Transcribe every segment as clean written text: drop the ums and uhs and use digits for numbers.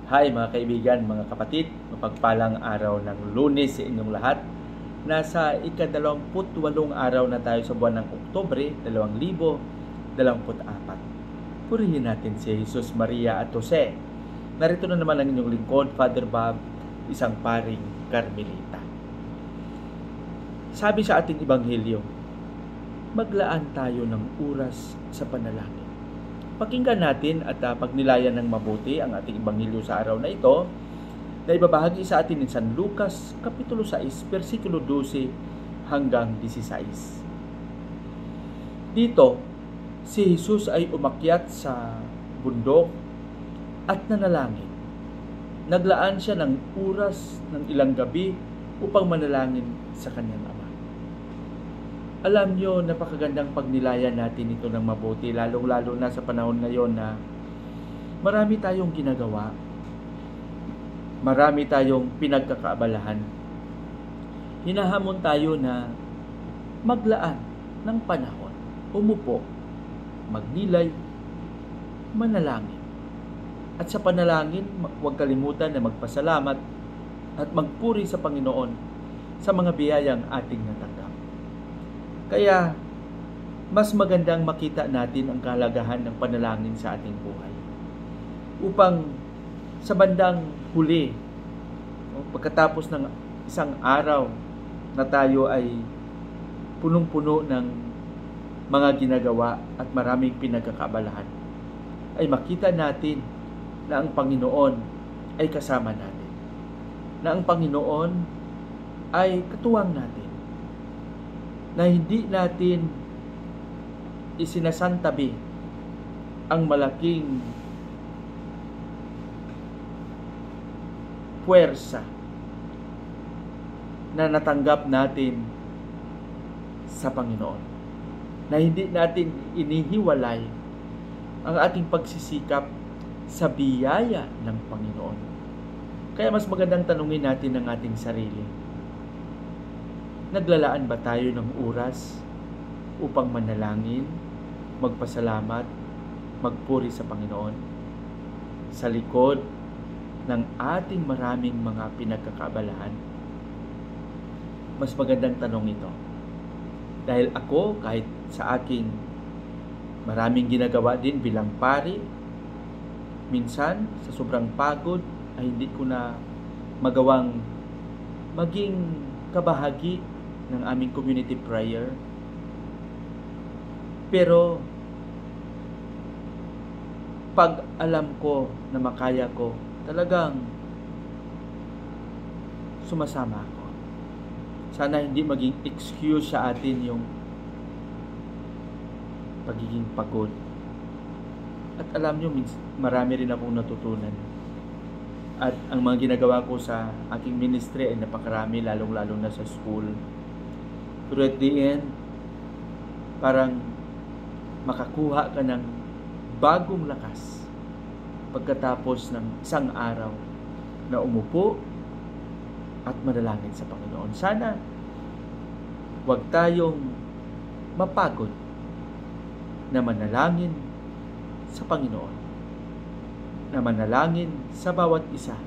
Hi mga kaibigan, mga kapatid, mapagpalang araw ng Lunes sa inyong lahat. Nasa ika-28 araw na tayo sa buwan ng Oktubre 2024. Purihin natin si Jesus, Maria at Jose. Narito na naman ang inyong lingkod, Father Bob, isang paring Carmelita. Sabi sa ating Ebanghelyo, maglaan tayo ng oras sa panalangin. Pakinggan natin at pagnilayan ng mabuti ang ating Ebanghelyo sa araw na ito na ibabahagi sa atin ni San Lucas, Kapitulo 6, versikulo 12 hanggang 16. Dito, si Jesus ay umakyat sa bundok at nanalangin. Naglaan siya ng oras ng ilang gabi upang manalangin sa kanyang Ama. Alam nyo, napakagandang pagnilayan natin ito ng mabuti, lalong-lalo na sa panahon ngayon na marami tayong ginagawa, marami tayong pinagkakaabalahan. Hinahamon tayo na maglaan ng panahon, umupo, magnilay, manalangin. At sa panalangin, huwag kalimutan na magpasalamat at magpuri sa Panginoon sa mga biyayang ating natanggap. Kaya, mas magandang makita natin ang kahalagahan ng panalangin sa ating buhay. Upang sa bandang huli, pagkatapos ng isang araw na tayo ay punong-puno ng mga ginagawa at maraming pinagkakaabalahan, ay makita natin na ang Panginoon ay kasama natin. Na ang Panginoon ay katuwang natin. Na hindi natin isinasantabi ang malaking puwersa na natanggap natin sa Panginoon. Na hindi natin inihiwalay ang ating pagsisikap sa biyaya ng Panginoon. Kaya mas magandang tanungin natin ang ating sarili. Naglalaan ba tayo ng oras upang manalangin, magpasalamat, magpuri sa Panginoon? Sa likod ng ating maraming mga pinagkakaabalahan? Mas magandang tanong ito. Dahil ako, kahit sa aking maraming ginagawa din bilang pari, minsan sa sobrang pagod ay hindi ko na magawang maging kabahagi ng aming community prayer. Pero pag alam ko na makaya ko, talagang sumasama ako. Sana hindi maging excuse sa atin yung pagiging pagod. At alam nyo, marami rin akong natutunan. At ang mga ginagawa ko sa aking ministry ay napakarami, lalong-lalo na sa school. Pero at the end, parang makakuha ka ng bagong lakas pagkatapos ng isang araw na umupo at manalangin sa Panginoon. Sana huwag tayong mapagod na manalangin sa Panginoon, na manalangin sa bawat isa,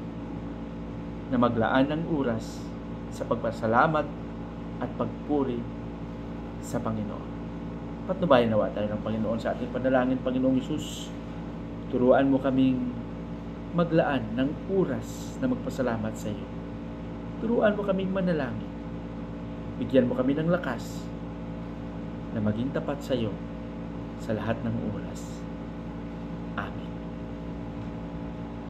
na maglaan ng oras sa pagpasalamat at pagpuri sa Panginoon. Patnubayan nawa tayo ng Panginoon sa ating panalangin. Panginoong Hesus, turuan mo kaming maglaan ng oras na magpasalamat sa iyo. Turuan mo kaming manalangin. Bigyan mo kami ng lakas na maging tapat sa iyo sa lahat ng oras. Amen.